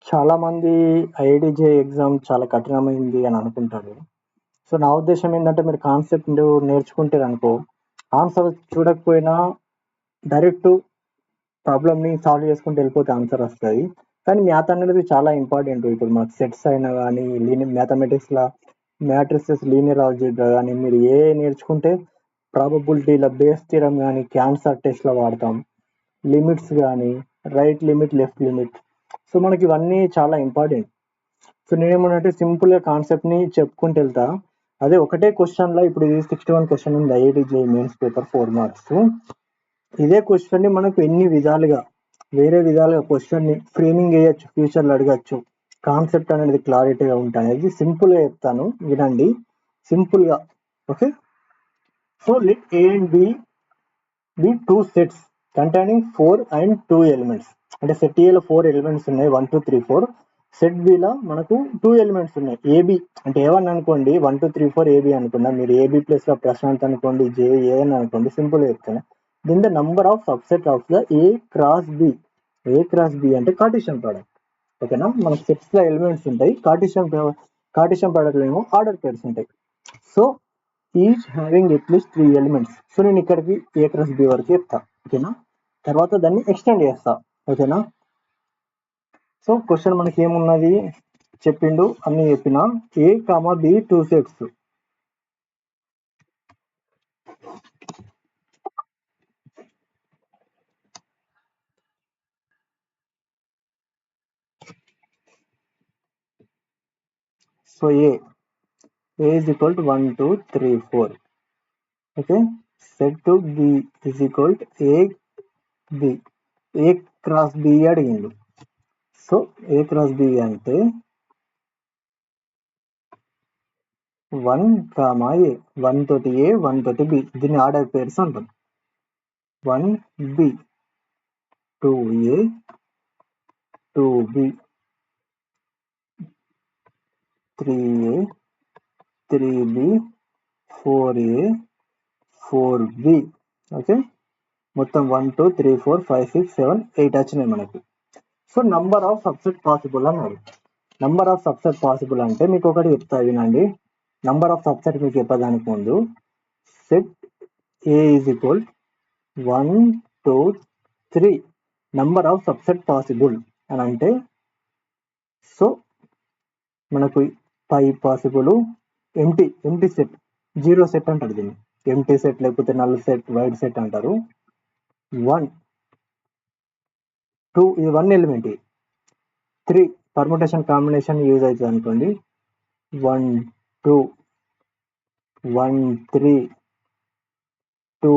చాలా మంది ఐఐటీజే ఎగ్జామ్ చాలా కఠినమైంది అని అనుకుంటారు. సో, నా ఉద్దేశ్యం ఏందంటే మీరు కాన్సెప్ట్ నేర్చుకుంటారనుకో, ఆన్సర్ చూడకపోయినా డైరెక్ట్ ప్రాబ్లమ్‌ని సాల్వ్ చేసుకుంటూ వెళ్ళిపోతే ఆన్సర్ వస్తది. కానీ మ్యాథ్ అనేది చాలా ఇంపార్టెంట్. ఇప్పుడు మనకు సెట్స్ అయినా గానీ, మ్యాథమెటిక్స్‌ల మ్యాట్రిసెస్, లీనియర్ ఆల్జీబ్రా గానీ మీరు నేర్చుకుంటే ప్రాబబిలిటీల బేస్ థియరమ్ గానీ, క్యాన్సర్ టెస్ట్‌లో వాడతాం. లిమిట్స్ గానీ, right limit, left limit. So, మనకి ఇవన్నీ చాలా ఇంపార్టెంట్. సో, నేనేమన్నంటే సింపుల్‌గా కాన్సెప్ట్‌ని చెప్పుకుంటూ వెళ్తా. అదే ఒకటే క్వెషన్‌లో ఇప్పుడు ఇది 61 క్వెషన్ ఉంది IIT JEE mains paper 4 marks. ఇదే క్వెషన్‌ని మనకు ఎన్ని విధాలుగా, వేరే విధాలుగా క్వెషన్‌ని ఫ్రేమింగ్ చేయొచ్చు, ఫ్యూచర్‌లో అడగొచ్చు. కాన్సెప్ట్ అనేది క్లారిటీగా ఉంటనేది సింపుల్‌గా చెప్తాను వినండి. సింపుల్‌గా. Okay. So, let A and B be two sets containing 4 and 2 elements. అంటే సెట్ ఏలో 4 ఎలిమెంట్స్ ఉన్నాయి. 1, 2, 3, 4. సెట్ బిలో మనకు 2 ఎలిమెంట్స్ ఉన్నాయి. ఏబి అంటే ఏవన్ అనుకోండి, 1, 2, 3, 4 ఏబి అనుకున్నా. మీరు ఏబి ప్లస్ లో ప్రశాంత్ అనుకోండి, జే ఏఎన్ అనుకోండి, సింపుల్ చెప్తాను. Then the number of subset of the A cross B. A cross B అంటే కార్టీసియన్ ప్రోడక్ట్. ఓకేనా, మన సెట్స్ లో ఎలిమెంట్స్ ఉంటాయి. కార్టీసియన్ ప్రోడక్ట్ ఏమో ఆర్డర్ పేర్స్ ఉంటాయి. So each having at least 3 elements. So నేను ఇక్కడికి ఏ క్రాస్ బి వరకు చెప్తా. ఓకేనా, తర్వాత దాన్ని ఎక్స్టెండ్ చేస్తా. ఓకేనా. సో క్వశ్చన్ మనకి ఏమున్నది చెప్పిండు, అన్ని చెప్పిన. A comma B 2 sets. So A is equal to 1, 2, 3, 4. Okay. Set two B is equal to A B. A cross B అడిగిండు. సో ఏ క్రాస్ బి అంటే 1 కామా ఏ, 1 తోటి ఏ, 1 తోటి బి. దీన్ని ఆర్డర్ పేర్స్ అంటాం. 1 బి, 2 ఏ, 2 బి, 3 ఏ, 3 B, 4 ఏ, 4 B. Okay, మొత్తం 1, 2, 3, 4, 5, 6, 7, 8 వచ్చినాయి మనకి. So number of subset possible అన్నారు. నంబర్ ఆఫ్ సబ్సెట్ పాసిబుల్ అంటే మీకు ఒకటి చెప్తా వినండి. నంబర్ ఆఫ్ సబ్సెట్ మీకు చెప్పడానికి ముందు, set A is equal 1, 2, 3 number of subset possible అని అంటే, సో మనకు 5 possible empty set, zero set అంటారు దీన్ని. ఎంటీ సెట్ లేకపోతే నల్ సెట్, వైడ్ సెట్ అంటారు. 1, 2 ఇది 1 ఎలిమెంట్. 3 పర్ముటేషన్ కాంబినేషన్ యూజ్ అవుతుంది అనుకోండి. 1, 2, 1, 3, 2,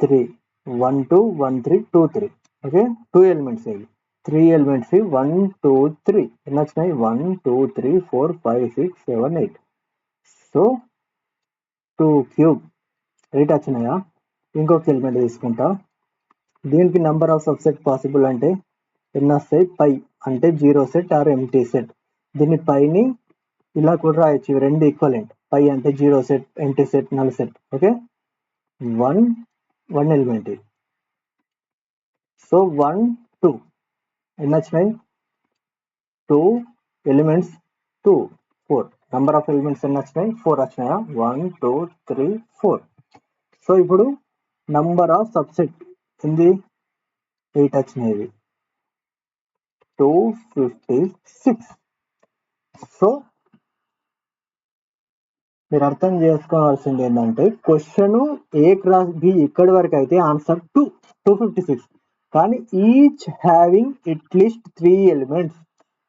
3, 1, 2, 1, 3, 2, 3. ఓకే, 2 ఎలిమెంట్స్ ఇవి. 3 ఎలిమెంట్స్ 1, 2, 3 ఎన్ని వచ్చినాయి? 1, 2, 3, 4, 5, 6, 7, 8. సో 2 క్యూబ్ 8 వచ్చినాయా? ఇంకొక ఎలిమెంట్ తీసుకుంటా. దీనికి నంబర్ ఆఫ్ సబ్సెట్ పాసిబుల్ అంటే ఎన్ని వస్తాయి? పై అంటే zero set or empty set. దీన్ని పైని ఇలా కూడా రాయొచ్చు, ఇవి రెండు ఈక్వలెంట్. పై అంటే zero set, empty set, null set. Okay, 1 element. So 1, 2 ఎన్ని వచ్చినాయి? 2 ఎలిమెంట్స్, 2, 4. నంబర్ ఆఫ్ ఎలిమెంట్స్ ఎన్ని వచ్చినాయి? 4 వచ్చినాయా? 1, 2, 3, 4. సో ఇప్పుడు నంబర్ ఆఫ్ సబ్సెట్ ఏంది? 8 వచ్చినాయి. 256. సో మీరు అర్థం చేసుకోవాల్సింది ఏంటంటే, క్వశ్చన్ ఏ క్రాస్ బి ఇక్కడి వరకు అయితే ఆన్సర్ 256. కానీ each having at least 3 elements.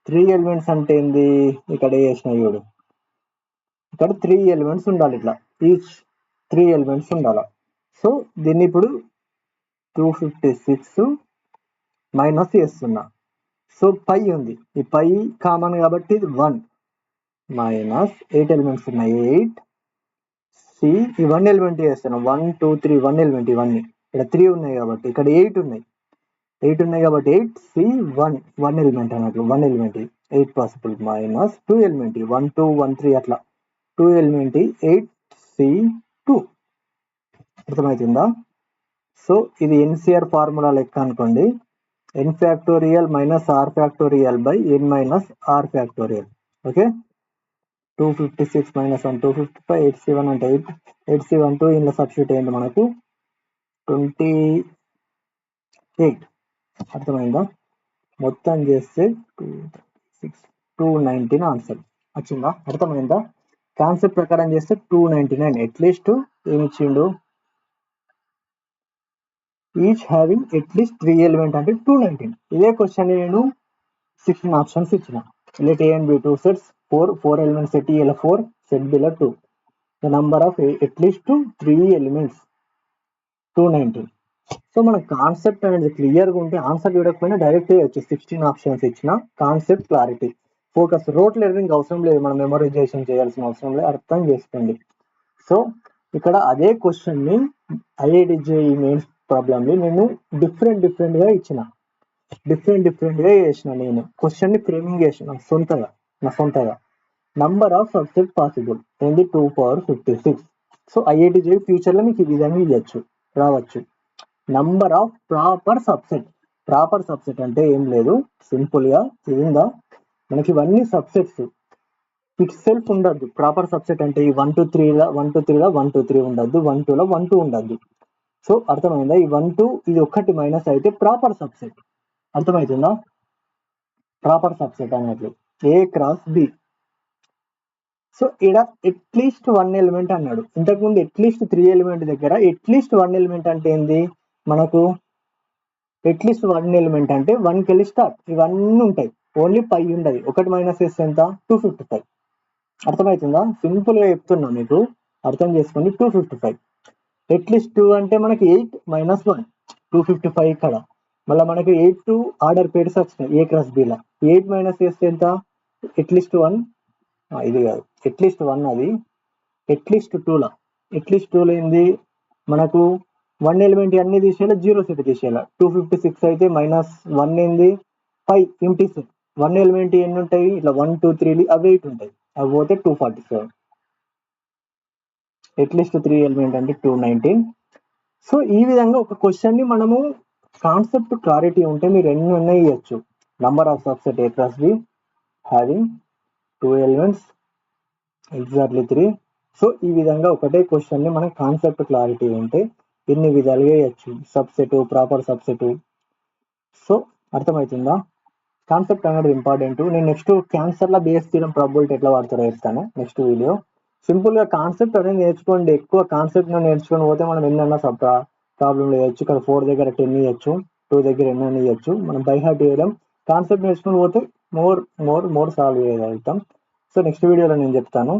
3 elements అంటే ఏంది? ఇక్కడ వేసిన చూడు, ఇక్కడ 3 ఎలిమెంట్స్ ఉండాలి. ఇట్లా ఈచ్ 3 ఎలిమెంట్స్ ఉండాలి. సో దీన్ని ఇప్పుడు 256 మైనస్ చేస్తున్నా. సో పై ఉంది, ఈ పై కామన్ కాబట్టి ఇది 1 మైనస్ 8 ఎలిమెంట్స్ ఉన్నాయి. 8 సి ఈ 1 ఎలిమెంట్ చేస్తాను. 1, 2, 3 1 ఎలిమెంట్. ఇవన్నీ ఇక్కడ 3 ఉన్నాయి కాబట్టి ఇక్కడ 8 ఉన్నాయి. 8 ఉన్నాయి కాబట్టి 8 సి 1 ఎలిమెంట్ అన్నట్లు. 1 ఎలిమెంట్ 8 పాసిబుల్ మైనస్ 2 ఎలిమెంట్ 1, 2, 1, 3 అట్లా 2 ఎలిమెంట్ 8 సి 2. అర్థమవుతుందా? సో ఇది ఎన్సిఆర్ ఫార్ములా లెక్క అనుకోండి. n factorial minus r factorial by n minus r factorial. Okay, 256 minus 1 255, 87 అంటే 8, 872 ఇందులో సబ్స్టిట్యూట్ అయింది మనకు 28. అర్థమైందా? మొత్తం చేస్తే 219 ఆన్సర్ వచ్చిందా? అర్థమైందా? కాన్సెప్ట్ ప్రకారం చేస్తే 299. అట్లీస్ట్ ఏమి ఇచ్చిండు, ఈచ్ హ్యావింగ్ అట్లీస్ట్ 3 ఎలిమెంట్ అంటే 219. ఇదే క్వశ్చన్ నేను 16 ఆప్షన్స్ ఇచ్చిన. let a and b 2 sets, 4 elements set A లో 4, set B లో 2. the number of at least 3 elements 219. So మన కాన్సెప్ట్ అనేది క్లియర్గా ఉంటే ఆన్సర్ చూడకపోయినా డైరెక్ట్ చేయొచ్చు. 16 ఆప్షన్స్ ఇచ్చిన concept clarity focus. Rote learning అవసరం లేదు, మనం మెమరైజేషన్ చేయాల్సిన అవసరం లేదు, అర్థం చేసుకోండి. సో ఇక్కడ అదే క్వశ్చన్ ని IITJEE మెయిన్స్ ప్రాబ్లమ్ ని నేను డిఫరెంట్ గా ఇచ్చిన, డిఫరెంట్ గా చేసిన. నేను క్వశ్చన్ ని ఫ్రేమింగ్ చేసిన నా సొంతగా. నంబర్ ఆఫ్ సబ్సెట్ పాసిబుల్ ఏంది 2^56. సో IITJEE ఫ్యూచర్ లో మీకు ఈ విధంగా ఇవ్వచ్చు, రావచ్చు. నంబర్ ఆఫ్ ప్రాపర్ సబ్సెట్ అంటే ఏం లేదు, సింపుల్ గా ఏందా మనకి ఇవన్నీ సబ్సెట్స్ ఇట్ సెల్ఫ్ ఉండద్దు. ప్రాపర్ సబ్సెట్ అంటే ఈ 1 to 3 law 1 to 3 law 1 to 3 ఉండద్దు, 1 2 లా 1 2 ఉండద్దు. సో అర్థమైందా? ఈ 1 2 ఇది ఒక్కటి మైనస్ అయితే ప్రాపర్ సబ్సెట్. అర్థమవుతుందా? ప్రాపర్ సబ్సెట్ అన్నట్లు A క్రాస్ B. సో ఇక్కడ అట్లీస్ట్ 1 ఎలిమెంట్ అన్నాడు, ఇంతకుముందు అట్లీస్ట్ 3 ఎలిమెంట్ దగ్గర అట్లీస్ట్ 1 ఎలిమెంట్ అంటే ఏంది మనకు, అట్లీస్ట్ 1 ఎలిమెంట్ అంటే 1 కెళ్ళి స్టార్ట్, ఇవన్నీ ఉంటాయి, ఓన్లీ 5 ఉండదు. ఒకటి మైనస్ చేస్తే ఎంత? 255. అర్థమవుతుందా? సింపుల్ గా చెప్తున్నా, మీకు అర్థం చేసుకోండి. 255 అట్లీస్ట్ 2 అంటే మనకి 8 minus 1 255 ఇక్కడ. మళ్ళీ మనకి 8 2 ఆర్డర్ పేర్స్ వచ్చినాయి A cross B law. 8 minus చేస్తే ఎంత? అట్లీస్ట్ 1, ఇది కాదు, అట్లీస్ట్ 1 అది, అట్లీస్ట్ 2 లా. అట్లీస్ట్ 2 లో ఏంది మనకు 1 ఎలిమెంట్ అన్ని తీసేయాలి, 0 సెట్ తీసేయాలి. 256 అయితే మైనస్ 1 ఏంది 5 ఎంటీ సెట్. 1 ఎలిమెంట్ ఎన్ని ఉంటాయి ఇట్లా 1 2 3 అవి 8 ఉంటాయి, అవి పోతే 247. అట్లీస్ట్ 3 ఎలిమెంట్ అంటే 219. సో ఈ విధంగా ఒక క్వశ్చన్ ని మనము కాన్సెప్ట్ క్లారిటీ ఉంటే మీరు ఎన్ని ఉన్నాయి ఇవ్వచ్చు. Number of subset A cross B having 2 elements exactly 3. So ఈ విధంగా ఒకటే క్వశ్చన్ ని మన కాన్సెప్ట్ క్లారిటీ ఉంటే ఎన్ని విధాలుగా వేయచ్చు, సబ్సెట్, ప్రాపర్ సబ్సెట్. సో అర్థమవుతుందా? కాన్సెప్ట్ అనేది ఇంపార్టెంట్. నేను నెక్స్ట్ క్యాన్సర్ లా బేస్ థీరం ప్రాబబిలిటీ ఎట్లా వాడతారో వేస్తాను నెక్స్ట్ వీడియో. సింపుల్ గా కాన్సెప్ట్ అనేది నేర్చుకోండి. ఎక్కువ కాన్సెప్ట్ నేర్చుకొని పోతే మనం ఎన్నన్నా ప్రాబ్లం వేయచ్చు. ఇక్కడ 4 దగ్గర 10 ఇవ్వచ్చు, 2 దగ్గర ఎన్నైనా ఇవ్వచ్చు. మనం బై హార్ట్ చేయడం, కాన్సెప్ట్ నేర్చుకొని పోతే మోర్ సాల్వ్ చేయగలుగుతాం. సో నెక్స్ట్ వీడియోలో నేను చెప్తాను.